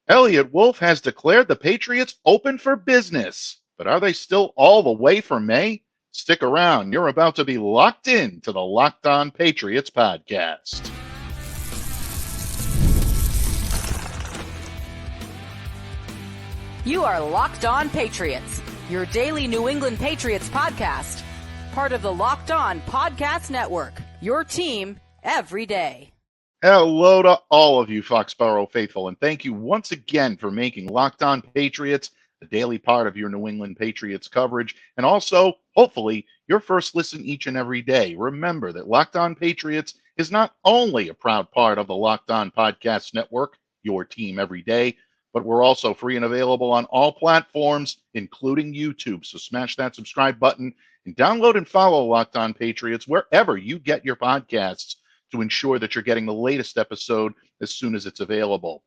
Eliot Wolf has declared the Patriots open for business. But are they still all the way for May? Stick around. You're about to be locked in to the Locked On Patriots podcast. You are Locked On Patriots, your daily New England Patriots podcast. Part of the Locked On Podcast Network, your team every day. Hello to all of you Foxborough faithful, and thank you once again for making Locked On Patriots the daily part of your New England Patriots coverage, and also, hopefully, your first listen each and every day. Remember that Locked On Patriots is not only a proud part of the Locked On Podcast Network, your team every day, but we're also free and available on all platforms, including YouTube. So smash that subscribe button and download and follow Locked On Patriots wherever you get your podcasts to ensure that you're getting the latest episode as soon as it's available.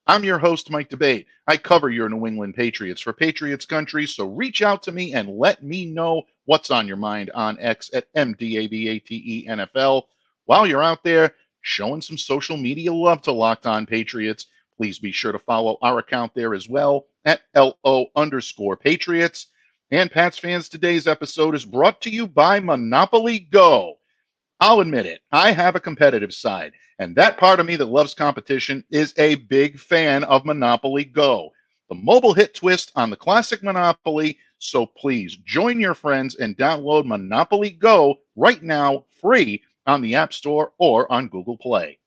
I'm your host, Mike Debate. I cover your New England Patriots for Patriots Country, so reach out to me and let me know what's on your mind on X at MDABATENFL. While you're out there showing some social media love to Locked On Patriots, please be sure to follow our account there as well at LO_Patriots. And Pats fans, today's episode is brought to you by Monopoly Go. I'll admit it, I have a competitive side, and that part of me that loves competition is a big fan of Monopoly Go, the mobile hit twist on the classic Monopoly. So please join your friends and download Monopoly Go right now, free on the App Store or on Google Play.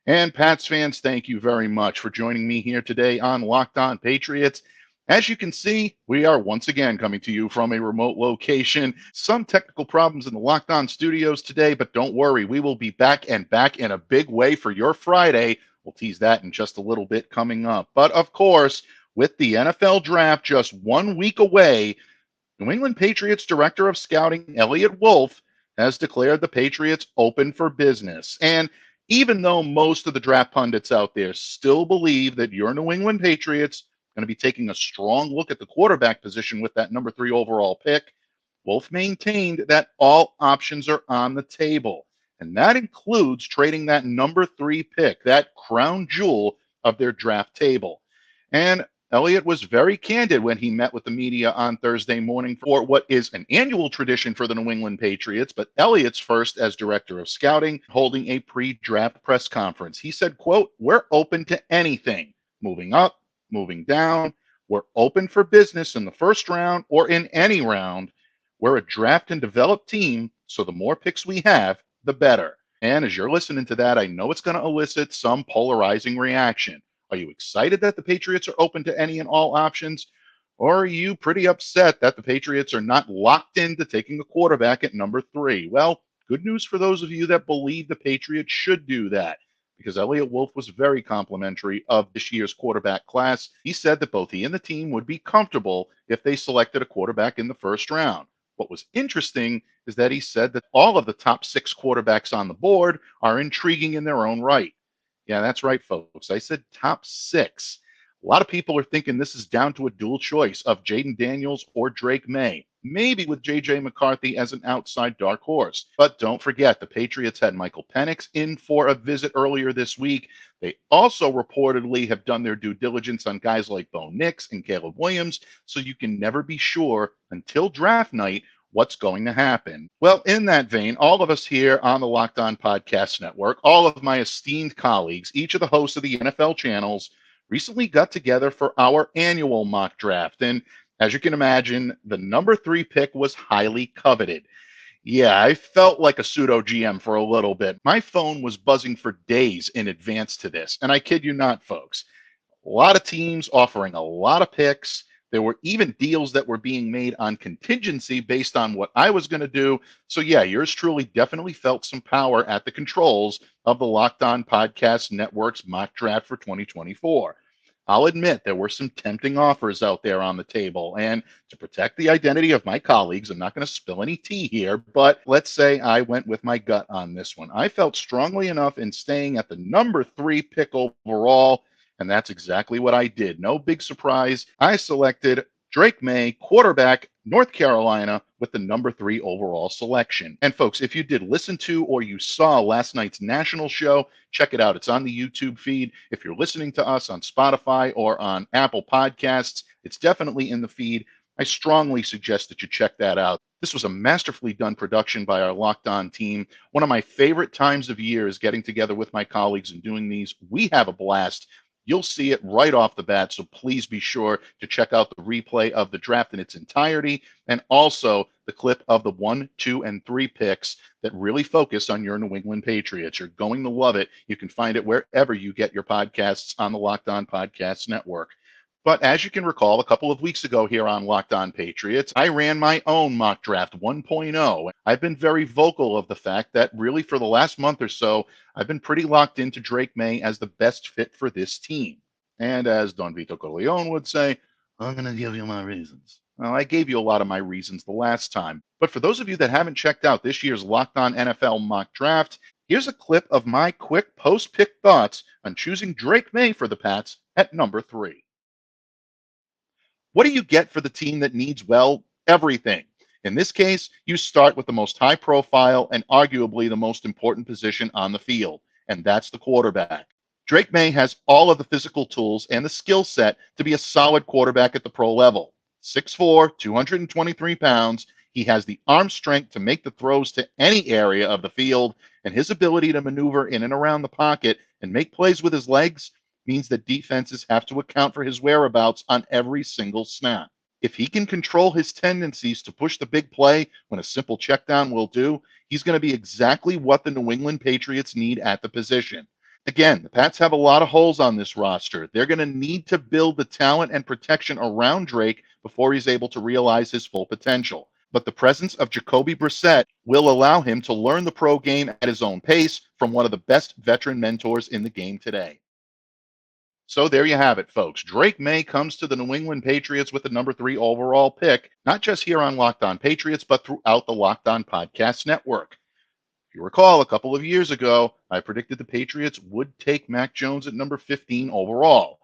And Pats fans, thank you very much for joining me here today on Locked On Patriots. As you can see, we are once again coming to you from a remote location. Some technical problems in the Locked On studios today, but don't worry, we will be back in a big way for your Friday. We'll tease that in just a little bit coming up. But of course, with the NFL draft just 1 week away, New England Patriots Director of Scouting Eliot Wolf has declared the Patriots open for business. And even though most of the draft pundits out there still believe that your New England Patriots going to be taking a strong look at the quarterback position with that number 3 overall pick, Wolf maintained that all options are on the table. And that includes trading that number 3 pick, that crown jewel of their draft table. And Eliot was very candid when he met with the media on Thursday morning for what is an annual tradition for the New England Patriots, but Eliot's first as director of scouting, holding a pre-draft press conference. He said, quote, "We're open to anything, moving up, moving down. We're open for business in the first round or in any round. We're a draft and develop team, so the more picks we have, the better." And as you're listening to that, I know it's going to elicit some polarizing reaction. Are you excited that the Patriots are open to any and all options? Or are you pretty upset that the Patriots are not locked into taking a quarterback at number 3? Well, good news for those of you that believe the Patriots should do that, because Eliot Wolf was very complimentary of this year's quarterback class. He said that both he and the team would be comfortable if they selected a quarterback in the first round. What was interesting is that he said that all of the top 6 quarterbacks on the board are intriguing in their own right. Yeah, that's right, folks. I said top 6. A lot of people are thinking this is down to a dual choice of Jaden Daniels or Drake Maye, maybe with J.J. McCarthy as an outside dark horse. But don't forget, the Patriots had Michael Penix in for a visit earlier this week. They also reportedly have done their due diligence on guys like Bo Nix and Caleb Williams, so you can never be sure until draft night what's going to happen. Well, in that vein, all of us here on the Locked On Podcast Network, all of my esteemed colleagues, each of the hosts of the NFL channels, recently got together for our annual mock draft. And as you can imagine, the number 3 pick was highly coveted. Yeah, I felt like a pseudo GM for a little bit. My phone was buzzing for days in advance to this. And I kid you not, folks. A lot of teams offering a lot of picks. There were even deals that were being made on contingency based on what I was going to do. So yeah, yours truly definitely felt some power at the controls of the Locked On Podcast Network's mock draft for 2024. I'll admit there were some tempting offers out there on the table. And to protect the identity of my colleagues, I'm not going to spill any tea here, but let's say I went with my gut on this one. I felt strongly enough in staying at the number 3 pick overall, and that's exactly what I did. No big surprise. I selected Drake Maye, quarterback, North Carolina, with the number 3 overall selection. And folks, if you did listen to or you saw last night's national show, check it out. It's on the YouTube feed. If you're listening to us on Spotify or on Apple Podcasts, it's definitely in the feed. I strongly suggest that you check that out. This was a masterfully done production by our Locked On team. One of my favorite times of year is getting together with my colleagues and doing these. We have a blast. You'll see it right off the bat, so please be sure to check out the replay of the draft in its entirety and also the clip of the 1, 2, and 3 picks that really focus on your New England Patriots. You're going to love it. You can find it wherever you get your podcasts on the Locked On Podcast Network. But as you can recall, a couple of weeks ago here on Locked On Patriots, I ran my own mock draft 1.0. I've been very vocal of the fact that really for the last month or so, I've been pretty locked into Drake Maye as the best fit for this team. And as Don Vito Corleone would say, I'm going to give you my reasons. Well, I gave you a lot of my reasons the last time. But for those of you that haven't checked out this year's Locked On NFL mock draft, here's a clip of my quick post-pick thoughts on choosing Drake Maye for the Pats at number 3. What do you get for the team that needs, well, everything? In this case, you start with the most high profile and arguably the most important position on the field, and that's the quarterback. Drake Maye has all of the physical tools and the skill set to be a solid quarterback at the pro level. 6'4", 223 pounds, he has the arm strength to make the throws to any area of the field, and his ability to maneuver in and around the pocket and make plays with his legs means that defenses have to account for his whereabouts on every single snap. If he can control his tendencies to push the big play when a simple checkdown will do, he's going to be exactly what the New England Patriots need at the position. Again, the Pats have a lot of holes on this roster. They're going to need to build the talent and protection around Drake before he's able to realize his full potential. But the presence of Jacoby Brissett will allow him to learn the pro game at his own pace from one of the best veteran mentors in the game today. So there you have it, folks. Drake Maye comes to the New England Patriots with the number 3 overall pick, not just here on Locked On Patriots, but throughout the Locked On Podcast Network. If you recall, a couple of years ago, I predicted the Patriots would take Mac Jones at number 15 overall.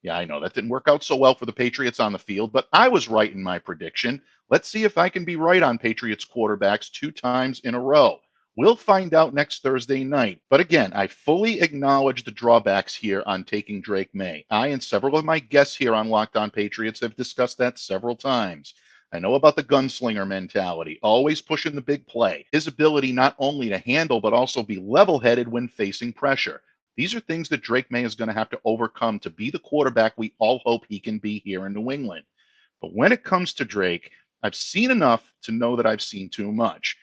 Yeah, I know that didn't work out so well for the Patriots on the field, but I was right in my prediction. Let's see if I can be right on Patriots quarterbacks 2 times in a row. We'll find out next Thursday night. But again, I fully acknowledge the drawbacks here on taking Drake Maye. I and several of my guests here on Locked On Patriots have discussed that several times. I know about the gunslinger mentality, always pushing the big play, his ability not only to handle but also be level-headed when facing pressure. These are things that Drake Maye is going to have to overcome to be the quarterback we all hope he can be here in New England. But when it comes to Drake, I've seen enough to know that I've seen too much.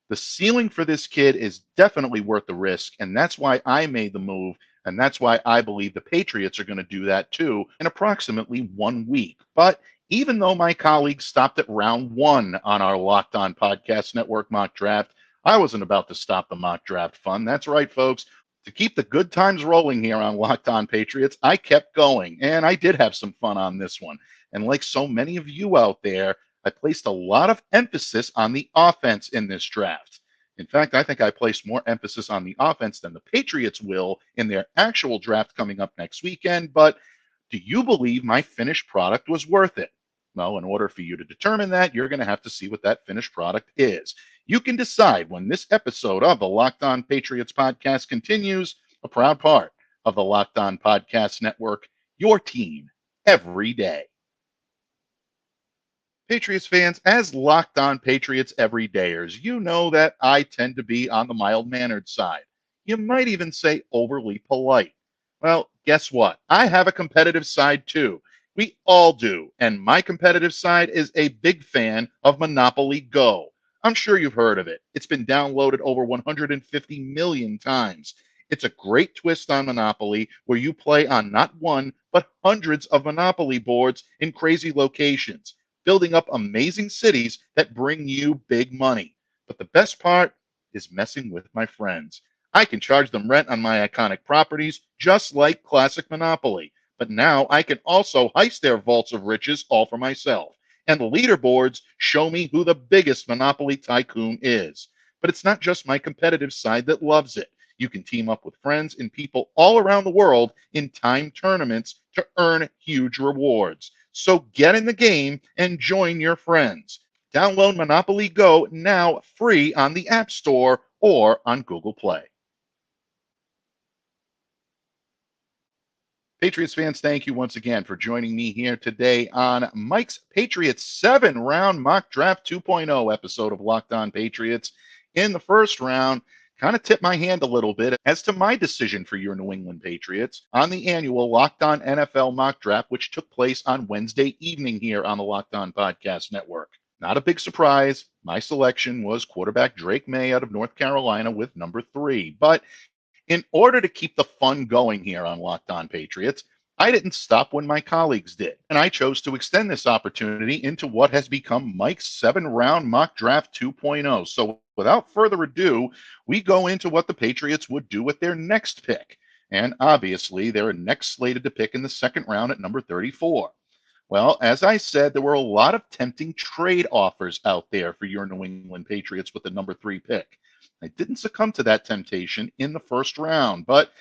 The ceiling for this kid is definitely worth the risk, and that's why I made the move, and that's why I believe the Patriots are going to do that too in approximately 1 week. But even though my colleagues stopped at round 1 on our Locked On Podcast Network mock draft, I wasn't about to stop the mock draft fun. That's right, folks. To keep the good times rolling here on Locked On Patriots, I kept going, and I did have some fun on this one. And like so many of you out there, I placed a lot of emphasis on the offense in this draft. In fact, I think I placed more emphasis on the offense than the Patriots will in their actual draft coming up next weekend. But do you believe my finished product was worth it? Well, in order for you to determine that, you're going to have to see what that finished product is. You can decide when this episode of the Locked On Patriots podcast continues, a proud part of the Locked On Podcast Network, your team every day. Patriots fans, as Locked On Patriots everydayers, you know that I tend to be on the mild-mannered side. You might even say overly polite. Well, guess what? I have a competitive side too. We all do, and my competitive side is a big fan of Monopoly Go. I'm sure you've heard of it. It's been downloaded over 150 million times. It's a great twist on Monopoly where you play on not one, but hundreds of Monopoly boards in crazy locations, building up amazing cities that bring you big money. But the best part is messing with my friends. I can charge them rent on my iconic properties, just like classic Monopoly. But now I can also heist their vaults of riches all for myself. And the leaderboards show me who the biggest Monopoly tycoon is. But it's not just my competitive side that loves it. You can team up with friends and people all around the world in timed tournaments to earn huge rewards. So get in the game and join your friends. Download Monopoly Go now free on the App Store or on Google Play. Patriots fans, thank you once again for joining me here today on Mike's Patriots 7-round mock draft 2.0 episode of Locked On Patriots. In the first round, kind of tipped my hand a little bit as to my decision for your New England Patriots on the annual Locked On NFL mock draft, which took place on Wednesday evening here on the Locked On Podcast Network. Not a big surprise. My selection was quarterback Drake Maye out of North Carolina with number 3. But in order to keep the fun going here on Locked On Patriots, I didn't stop when my colleagues did, and I chose to extend this opportunity into what has become Mike's 7-round mock draft 2.0. So without further ado, we go into what the Patriots would do with their next pick. And obviously, they're next slated to pick in the second round at number 34. Well, as I said, there were a lot of tempting trade offers out there for your New England Patriots with the number 3 pick. I didn't succumb to that temptation in the first round, but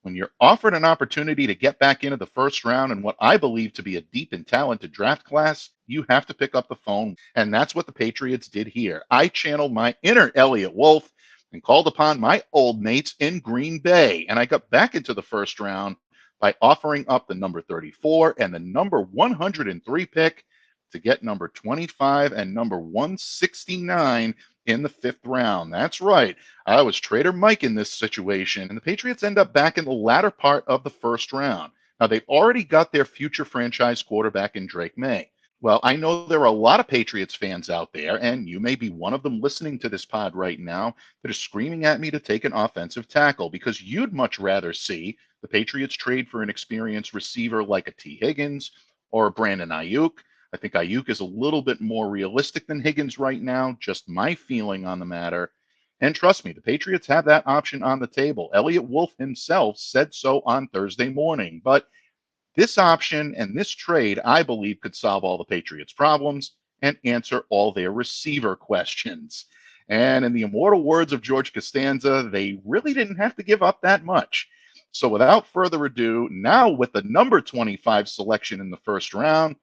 when you're offered an opportunity to get back into the first round in what I believe to be a deep and talented draft class, you have to pick up the phone. And that's what the Patriots did here. I channeled my inner Eliot Wolf and called upon my old mates in Green Bay. And I got back into the first round by offering up the number 34 and the number 103 pick to get number 25 and number 169 in the 5th round. That's right. I was Trader Mike in this situation, and the Patriots end up back in the latter part of the first round. Now, they've already got their future franchise quarterback in Drake Maye. Well, I know there are a lot of Patriots fans out there, and you may be one of them listening to this pod right now, that are screaming at me to take an offensive tackle because you'd much rather see the Patriots trade for an experienced receiver like a T. Higgins or a Brandon Ayuk. I think Ayuk is a little bit more realistic than Higgins right now, just my feeling on the matter. And trust me, the Patriots have that option on the table. Eliot Wolf himself said so on Thursday morning. But this option and this trade, I believe, could solve all the Patriots' problems and answer all their receiver questions. And in the immortal words of George Costanza, they really didn't have to give up that much. So without further ado, now with the number 25 selection in the first round,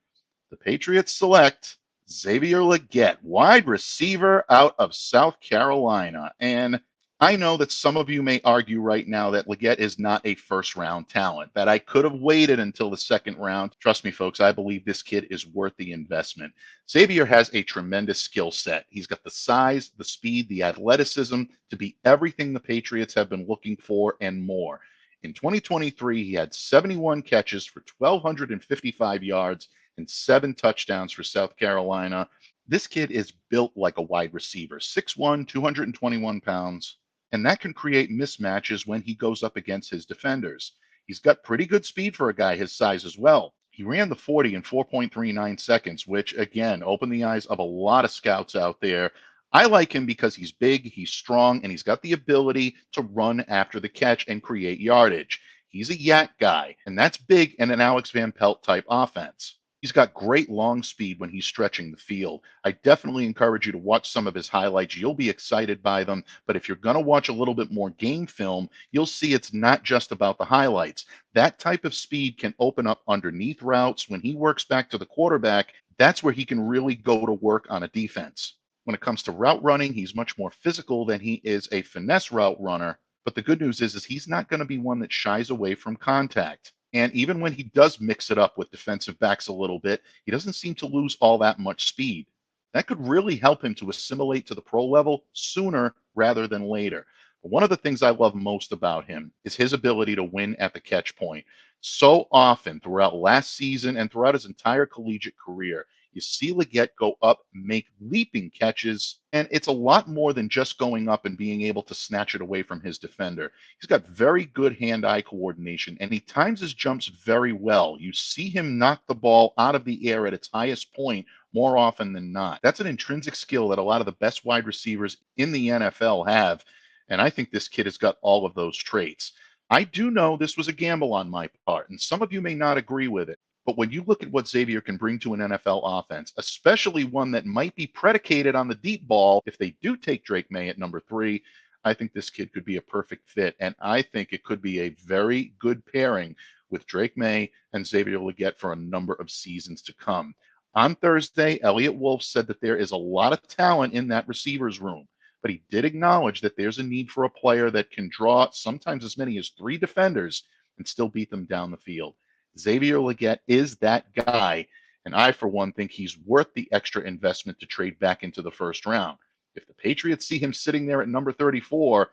the Patriots select Xavier Legette, wide receiver out of South Carolina. And I know that some of you may argue right now that Legette is not a first-round talent, that I could have waited until the second round. Trust me, folks, I believe this kid is worth the investment. Xavier has a tremendous skill set. He's got the size, the speed, the athleticism to be everything the Patriots have been looking for and more. In 2023, he had 71 catches for 1,255 yards and 7 touchdowns for South Carolina. This kid is built like a wide receiver, 6'1", 221 pounds, and that can create mismatches when he goes up against his defenders. He's got pretty good speed for a guy his size as well. He ran the 40 in 4.39 seconds, which, again, opened the eyes of a lot of scouts out there. I like him because he's big, he's strong, and he's got the ability to run after the catch and create yardage. He's a yak guy, and that's big in an Alex Van Pelt type offense. He's got great long speed when he's stretching the field. I definitely encourage you to watch some of his highlights. You'll be excited by them. But if you're going to watch a little bit more game film, you'll see it's not just about the highlights. That type of speed can open up underneath routes. When he works back to the quarterback, that's where he can really go to work on a defense. When it comes to route running, he's much more physical than he is a finesse route runner. But the good news is he's not going to be one that shies away from contact. And even when he does mix it up with defensive backs a little bit, he doesn't seem to lose all that much speed. That could really help him to assimilate to the pro level sooner rather than later. But one of the things I love most about him is his ability to win at the catch point. So often throughout last season and throughout his entire collegiate career, you see Legette go up, make leaping catches, and it's a lot more than just going up and being able to snatch it away from his defender. He's got very good hand-eye coordination, and he times his jumps very well. You see him knock the ball out of the air at its highest point more often than not. That's an intrinsic skill that a lot of the best wide receivers in the NFL have, and I think this kid has got all of those traits. I do know this was a gamble on my part, and some of you may not agree with it. But when you look at what Xavier can bring to an NFL offense, especially one that might be predicated on the deep ball, if they do take Drake Maye at number 3, I think this kid could be a perfect fit. And I think it could be a very good pairing with Drake Maye and Xavier Legette for a number of seasons to come. On Thursday, Eliot Wolf said that there is a lot of talent in that receivers room, but he did acknowledge that there's a need for a player that can draw sometimes as many as 3 defenders and still beat them down the field. Xavier Legette is that guy, and I, for one, think he's worth the extra investment to trade back into the first round. If the Patriots see him sitting there at number 34,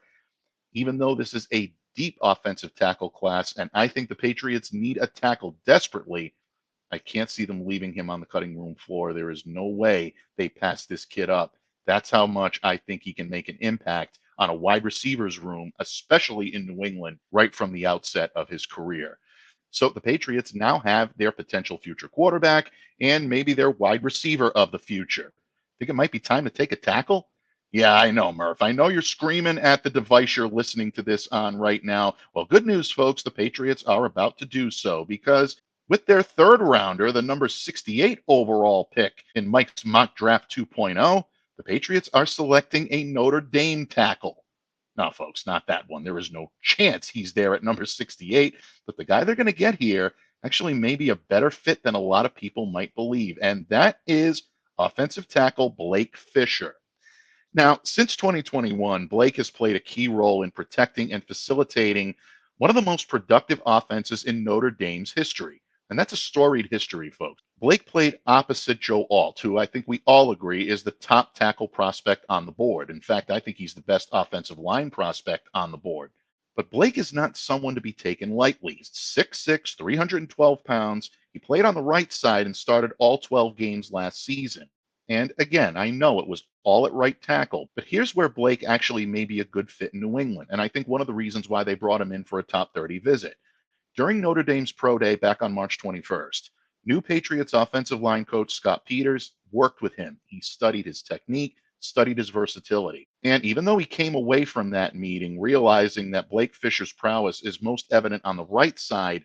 even though this is a deep offensive tackle class, and I think the Patriots need a tackle desperately, I can't see them leaving him on the cutting room floor. There is no way they pass this kid up. That's how much I think he can make an impact on a wide receivers room, especially in New England, right from the outset of his career. So the Patriots now have their potential future quarterback and maybe their wide receiver of the future. Think it might be time to take a tackle? Yeah, I know, Murph. I know you're screaming at the device you're listening to this on right now. Well, good news, folks. The Patriots are about to do so because with their third rounder, the number 68 overall pick in Mike's mock draft 2.0, the Patriots are selecting a Notre Dame tackle. No, folks, not that one. There is no chance he's there at number 68, but the guy they're going to get here actually may be a better fit than a lot of people might believe, and that is offensive tackle Blake Fisher. Now, since 2021, Blake has played a key role in protecting and facilitating one of the most productive offenses in Notre Dame's history. And that's a storied history, folks. Blake played opposite Joe Alt, who I think we all agree is the top tackle prospect on the board. In fact, I think he's the best offensive line prospect on the board. But Blake is not someone to be taken lightly. He's 6'6", 312 pounds. He played on the right side and started all 12 games last season. And again, I know it was all at right tackle, but here's where Blake actually may be a good fit in New England. And I think one of the reasons why they brought him in for a top 30 visit. During Notre Dame's Pro Day back on March 21st, new Patriots offensive line coach Scott Peters worked with him. He studied his technique, studied his versatility. And even though he came away from that meeting realizing that Blake Fisher's prowess is most evident on the right side,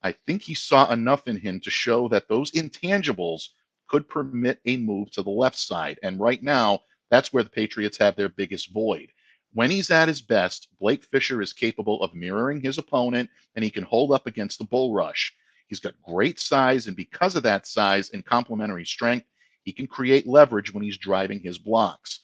I think he saw enough in him to show that those intangibles could permit a move to the left side. And right now, that's where the Patriots have their biggest void. When he's at his best, Blake Fisher is capable of mirroring his opponent, and he can hold up against the bull rush. He's got great size, and because of that size and complementary strength, he can create leverage when he's driving his blocks.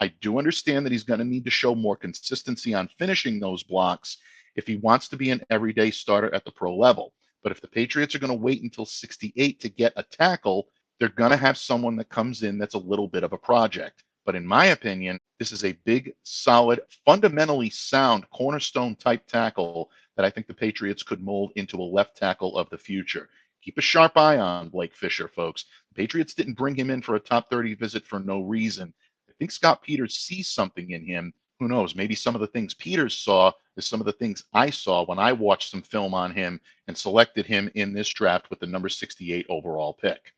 I do understand that he's going to need to show more consistency on finishing those blocks if he wants to be an everyday starter at the pro level. But if the Patriots are going to wait until 68 to get a tackle, they're going to have someone that comes in that's a little bit of a project. But in my opinion, this is a big, solid, fundamentally sound cornerstone type tackle that I think the Patriots could mold into a left tackle of the future. Keep a sharp eye on Blake Fisher, folks. The Patriots didn't bring him in for a top 30 visit for no reason. I think Scott Peters sees something in him. Who knows? Maybe some of the things Peters saw is some of the things I saw when I watched some film on him and selected him in this draft with the number 68 overall pick.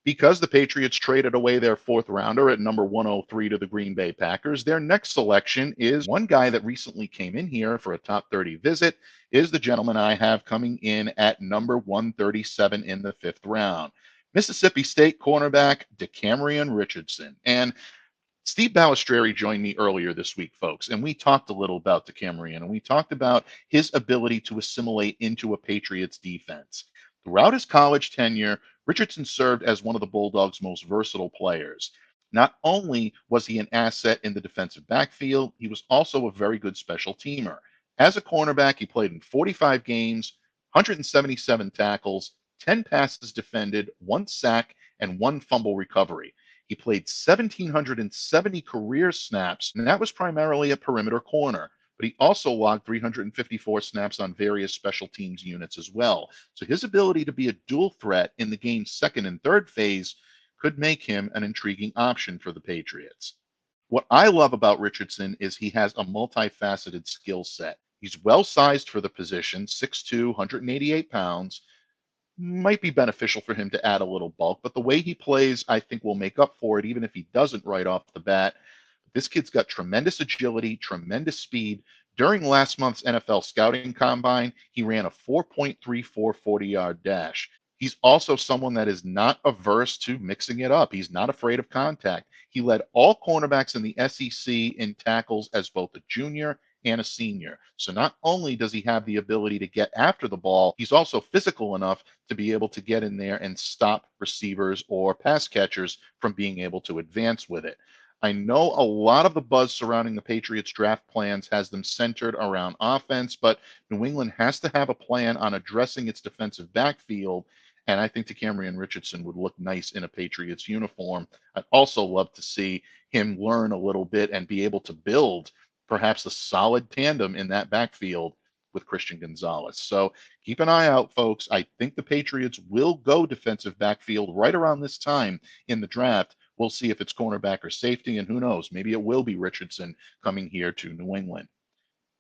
Because the Patriots traded away their fourth rounder at number 103 to the Green Bay Packers, their next selection is one guy that recently came in here for a top 30 visit, is the gentleman I have coming in at number 137 in the fifth round. Mississippi State cornerback DeCamerion Richardson. And Steve Balistreri joined me earlier this week, folks, and we talked a little about DeCamerion, and we talked about his ability to assimilate into a Patriots defense. Throughout his college tenure, Richardson served as one of the Bulldogs' most versatile players. Not only was he an asset in the defensive backfield, he was also a very good special teamer. As a cornerback, he played in 45 games, 177 tackles, 10 passes defended, 1 sack, and 1 fumble recovery. He played 1,770 career snaps, and that was primarily a perimeter corner. But he also logged 354 snaps on various special teams units as well. So his ability to be a dual threat in the game's second and third phase could make him an intriguing option for the Patriots. What I love about Richardson is he has a multifaceted skill set. He's well-sized for the position, 6'2", 188 pounds. Might be beneficial for him to add a little bulk, but the way he plays, I think, will make up for it, even if he doesn't right off the bat. This kid's got tremendous agility, tremendous speed. During last month's NFL scouting combine, he ran a 4.34 40-yard dash. He's also someone that is not averse to mixing it up. He's not afraid of contact. He led all cornerbacks in the SEC in tackles as both a junior and a senior. So not only does he have the ability to get after the ball, he's also physical enough to be able to get in there and stop receivers or pass catchers from being able to advance with it. I know a lot of the buzz surrounding the Patriots draft plans has them centered around offense, but New England has to have a plan on addressing its defensive backfield. And I think Decamerion Richardson would look nice in a Patriots uniform. I'd also love to see him learn a little bit and be able to build perhaps a solid tandem in that backfield with Christian Gonzalez. So keep an eye out, folks. I think the Patriots will go defensive backfield right around this time in the draft. We'll see if it's cornerback or safety, and who knows, maybe it will be Richardson coming here to New England.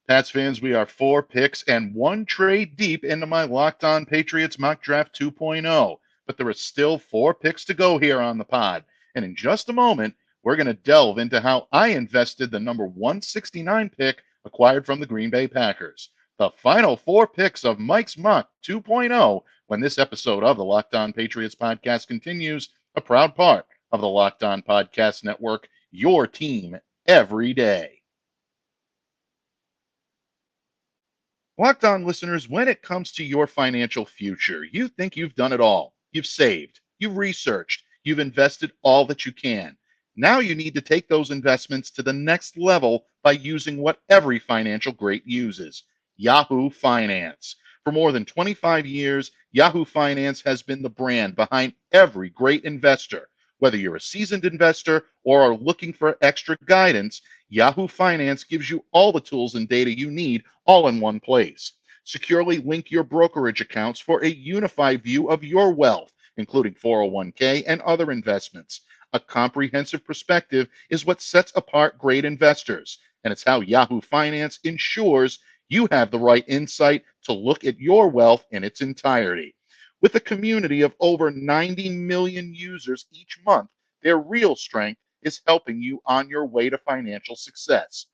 Pats fans, we are 4 picks and 1 trade deep into my Locked On Patriots Mock Draft 2.0. But there are still 4 picks to go here on the pod. And in just a moment, we're going to delve into how I invested the number 169 pick acquired from the Green Bay Packers. The final 4 picks of Mike's Mock 2.0 when this episode of the Locked On Patriots podcast continues, a proud part of the Locked On Podcast Network, your team every day. Locked On listeners, when it comes to your financial future, you think you've done it all. You've saved, you've researched, you've invested all that you can. Now you need to take those investments to the next level by using what every financial great uses, Yahoo Finance. For more than 25 years, Yahoo Finance has been the brand behind every great investor. Whether you're a seasoned investor or are looking for extra guidance, Yahoo Finance gives you all the tools and data you need all in one place. Securely link your brokerage accounts for a unified view of your wealth, including 401k and other investments. A comprehensive perspective is what sets apart great investors, and it's how Yahoo Finance ensures you have the right insight to look at your wealth in its entirety. With a community of over 90 million users each month, their real strength is helping you on your way to financial success.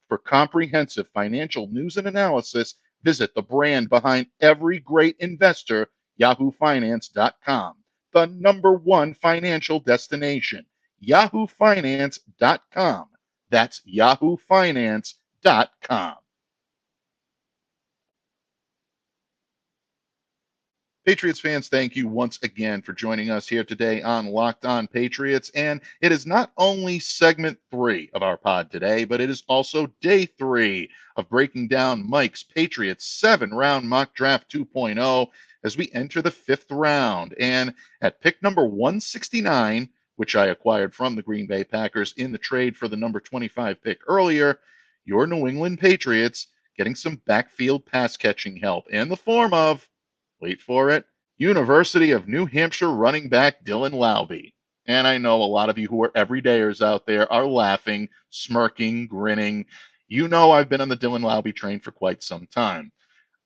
For comprehensive financial news and analysis, visit the brand behind every great investor, yahoofinance.com, the #1 financial destination, yahoofinance.com. That's yahoofinance.com. Patriots fans, thank you once again for joining us here today on Locked On Patriots. And it is not only segment 3 of our pod today, but it is also day 3 of breaking down Mike's Patriots 7-round mock draft 2.0 as we enter the 5th round. And at pick number 169, which I acquired from the Green Bay Packers in the trade for the number 25 pick earlier, your New England Patriots getting some backfield pass catching help in the form of, wait for it, University of New Hampshire running back Dylan Laube. And I know a lot of you who are everydayers out there are laughing, smirking, grinning. You know I've been on the Dylan Laube train for quite some time.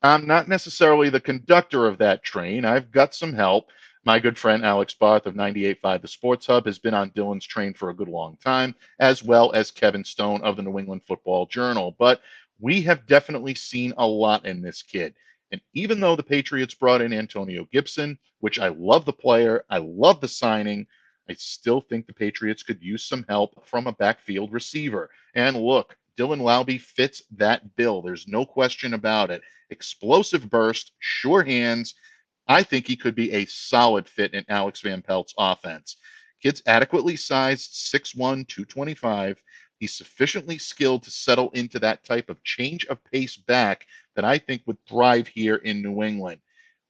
I'm not necessarily the conductor of that train. I've got some help. My good friend Alex Barth of 98.5 The Sports Hub has been on Dylan's train for a good long time, as well as Kevin Stone of the New England Football Journal. But we have definitely seen a lot in this kid. And even though the Patriots brought in Antonio Gibson, which I love the player, I love the signing, I still think the Patriots could use some help from a backfield receiver. And look, Dylan Laube fits that bill. There's no question about it. Explosive burst, sure hands. I think he could be a solid fit in Alex Van Pelt's offense. Kid's adequately sized, 6'1", 225. He's sufficiently skilled to settle into that type of change of pace back that I think would thrive here in New England.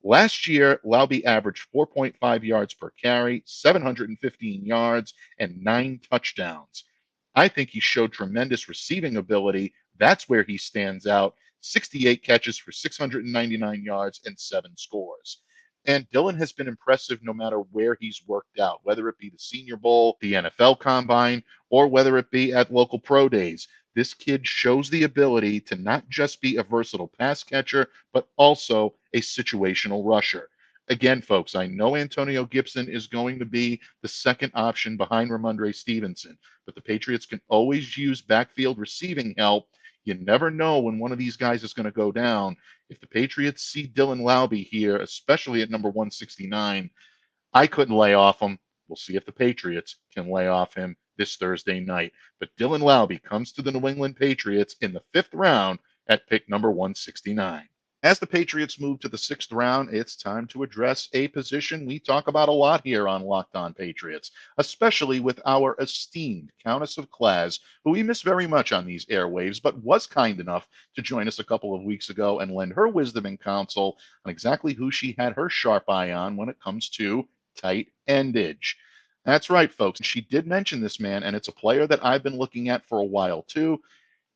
Last year, Laube averaged 4.5 yards per carry, 715 yards, and 9 touchdowns. I think he showed tremendous receiving ability. That's where he stands out. 68 catches for 699 yards and 7 scores. And Dylan has been impressive no matter where he's worked out, whether it be the Senior Bowl, the NFL Combine, or whether it be at local pro days. This kid shows the ability to not just be a versatile pass catcher, but also a situational rusher. Again, folks, I know Antonio Gibson is going to be the second option behind Ramondre Stevenson, but the Patriots can always use backfield receiving help. You never know when one of these guys is going to go down. If the Patriots see Dylan Laube here, especially at number 169, I couldn't lay off him. We'll see if the Patriots can lay off him this Thursday night. But Dylan Laube comes to the New England Patriots in the 5th round at pick number 169. As the Patriots move to the 6th round, it's time to address a position we talk about a lot here on Locked On Patriots, especially with our esteemed Countess of Class, who we miss very much on these airwaves, but was kind enough to join us a couple of weeks ago and lend her wisdom and counsel on exactly who she had her sharp eye on when it comes to tight endage. That's right, folks. She did mention this man, and it's a player that I've been looking at for a while, too.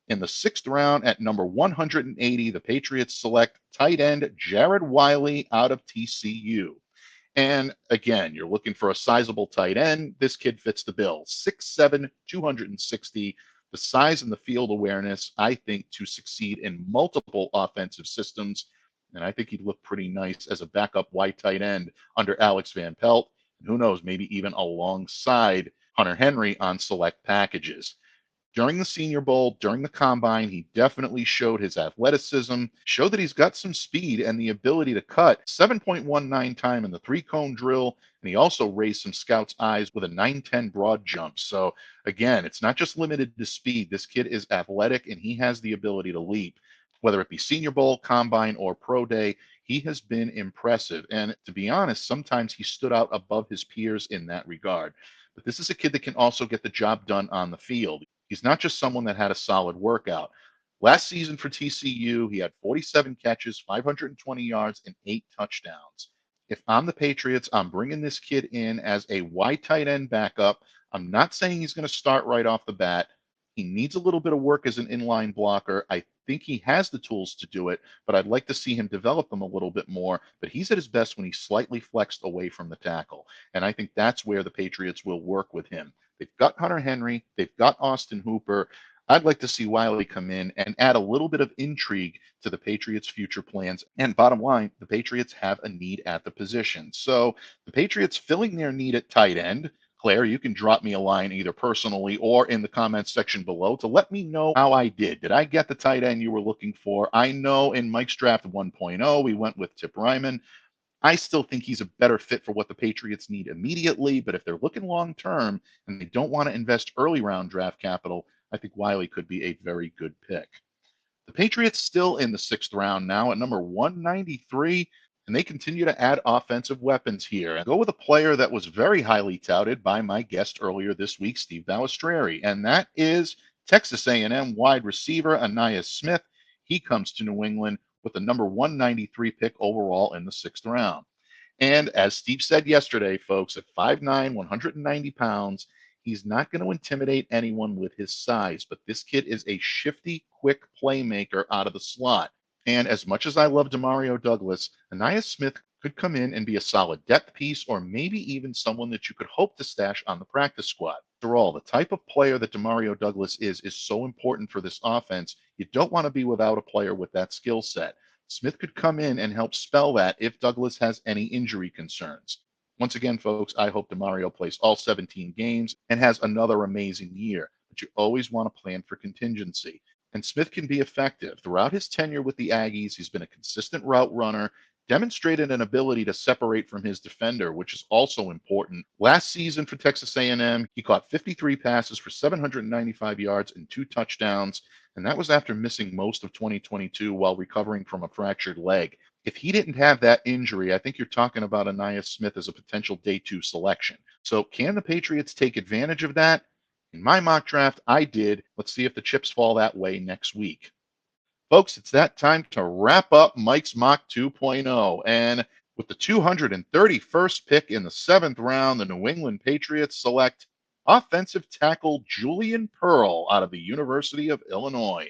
In the 6th round at number 180, the Patriots select tight end Jared Wiley out of TCU. And again, you're looking for a sizable tight end. This kid fits the bill. 6'7", 260. The size and the field awareness, I think, to succeed in multiple offensive systems. And I think he'd look pretty nice as a backup wide tight end under Alex Van Pelt. And who knows, maybe even alongside Hunter Henry on select packages. During the Senior Bowl, during the Combine, he definitely showed his athleticism, showed that he's got some speed and the ability to cut 7.19 time in the 3-cone drill, and he also raised some scouts' eyes with a 9.10 broad jump. So again, it's not just limited to speed. This kid is athletic, and he has the ability to leap. Whether it be Senior Bowl, Combine, or Pro Day, he has been impressive. And to be honest, sometimes he stood out above his peers in that regard. But this is a kid that can also get the job done on the field. He's not just someone that had a solid workout. Last season for TCU, he had 47 catches, 520 yards, and 8 touchdowns. If I'm the Patriots, I'm bringing this kid in as a wide tight end backup. I'm not saying he's going to start right off the bat. He needs a little bit of work as an inline blocker. I think he has the tools to do it, but I'd like to see him develop them a little bit more. But he's at his best when he's slightly flexed away from the tackle. And I think that's where the Patriots will work with him. They've got Hunter Henry. They've got Austin Hooper. I'd like to see Wiley come in and add a little bit of intrigue to the Patriots' future plans. And bottom line, the Patriots have a need at the position. So the Patriots filling their need at tight end. Claire, you can drop me a line either personally or in the comments section below to let me know how I did. Did I get the tight end you were looking for? I know in Mike's Draft 1.0, we went with Tip Ryman. I still think he's a better fit for what the Patriots need immediately, but if they're looking long term and they don't want to invest early round draft capital, I think Wiley could be a very good pick. The Patriots still in the 6th round now at number 193, and they continue to add offensive weapons here and go with a player that was very highly touted by my guest earlier this week, Steve Balestrieri, and that is Texas A&M wide receiver Ainias Smith. He comes to New England with the number 193 pick overall in the 6th round. And as Steve said yesterday, folks, at 5'9", 190 pounds, he's not going to intimidate anyone with his size, but this kid is a shifty, quick playmaker out of the slot. And as much as I love Demario Douglas, Ainias Smith could come in and be a solid depth piece or maybe even someone that you could hope to stash on the practice squad. After all, the type of player that Demario Douglas is so important for this offense. You don't want to be without a player with that skill set. Smith could come in and help spell that if Douglas has any injury concerns. Once again, folks, I hope Demario plays all 17 games and has another amazing year, but you always want to plan for contingency. And Smith can be effective. Throughout his tenure with the Aggies, he's been a consistent route runner, demonstrated an ability to separate from his defender, which is also important. Last season for Texas A&M, he caught 53 passes for 795 yards and 2 touchdowns, and that was after missing most of 2022 while recovering from a fractured leg. If he didn't have that injury, I think you're talking about Ainias Smith as a potential day 2 selection. So can the Patriots take advantage of that? In my mock draft, I did. Let's see if the chips fall that way next week. Folks, it's that time to wrap up Mike's Mock 2.0. And with the 231st pick in the 7th round, the New England Patriots select offensive tackle Julian Pearl out of the University of Illinois.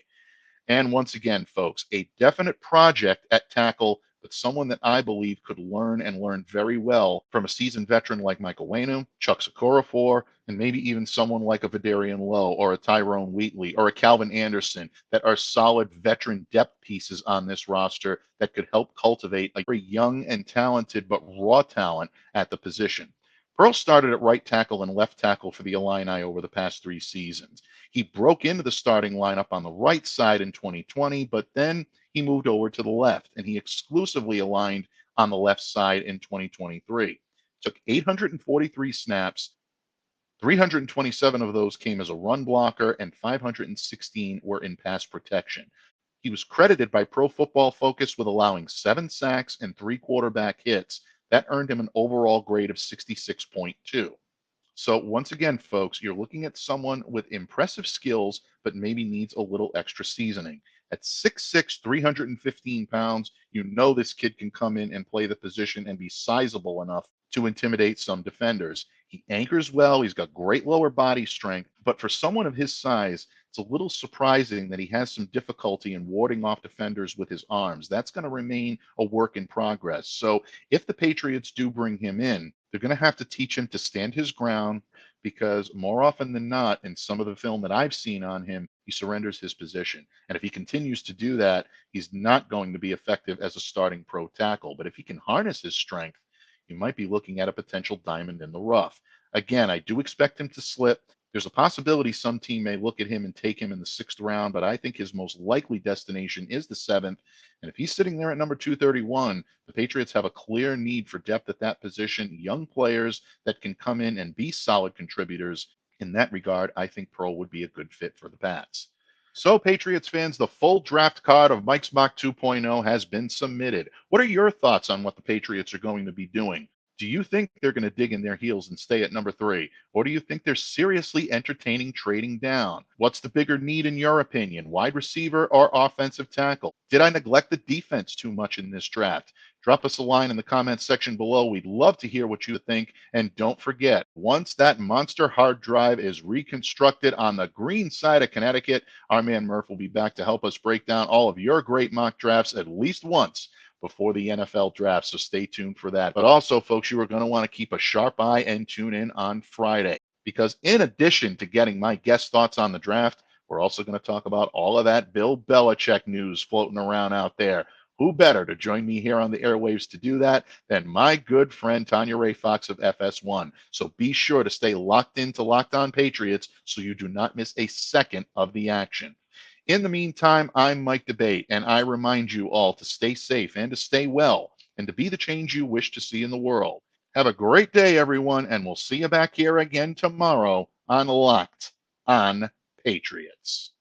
And once again, folks, a definite project at tackle, but someone that I believe could learn and learn very well from a seasoned veteran like Michael Wainum, Chuck Okorafor, and maybe even someone like a Vidarian Lowe or a Tyrone Wheatley or a Calvin Anderson that are solid veteran depth pieces on this roster that could help cultivate a very young and talented but raw talent at the position. Pearl started at right tackle and left tackle for the Illini over the past 3 seasons. He broke into the starting lineup on the right side in 2020, but then he moved over to the left, and he exclusively aligned on the left side in 2023. Took 843 snaps, 327 of those came as a run blocker, and 516 were in pass protection. He was credited by Pro Football Focus with allowing 7 sacks and 3 quarterback hits. That earned him an overall grade of 66.2. So once again, folks, you're looking at someone with impressive skills, but maybe needs a little extra seasoning. At 6'6", 315 pounds, you know this kid can come in and play the position and be sizable enough to intimidate some defenders. He anchors well. He's got great lower body strength, but for someone of his size, it's a little surprising that he has some difficulty in warding off defenders with his arms. That's going to remain a work in progress. So if the Patriots do bring him in, they're going to have to teach him to stand his ground, because more often than not, in some of the film that I've seen on him, he surrenders his position. And if he continues to do that, he's not going to be effective as a starting pro tackle. But if he can harness his strength, you might be looking at a potential diamond in the rough. Again, I do expect him to slip. There's a possibility some team may look at him and take him in the 6th round, but I think his most likely destination is the 7th. And if he's sitting there at number 231, the Patriots have a clear need for depth at that position, young players that can come in and be solid contributors. In that regard, I think Pro would be a good fit for the Pats. So, Patriots fans, the full draft card of Mike's Mock 2.0 has been submitted. What are your thoughts on what the Patriots are going to be doing? Do you think they're going to dig in their heels and stay at number 3? Or do you think they're seriously entertaining trading down? What's the bigger need in your opinion, wide receiver or offensive tackle? Did I neglect the defense too much in this draft? Drop us a line in the comments section below. We'd love to hear what you think. And don't forget, once that monster hard drive is reconstructed on the green side of Connecticut, our man Murph will be back to help us break down all of your great mock drafts at least once before the NFL draft, so stay tuned for that. But also, folks, you are going to want to keep a sharp eye and tune in on Friday, because in addition to getting my guest thoughts on the draft, we're also going to talk about all of that Bill Belichick news floating around out there. Who better to join me here on the airwaves to do that than my good friend Tanya Ray Fox of FS1. So be sure to stay locked into Locked On Patriots so you do not miss a second of the action. In the meantime, I'm Mike DeBate, and I remind you all to stay safe and to stay well and to be the change you wish to see in the world. Have a great day, everyone, and we'll see you back here again tomorrow on Locked On Patriots.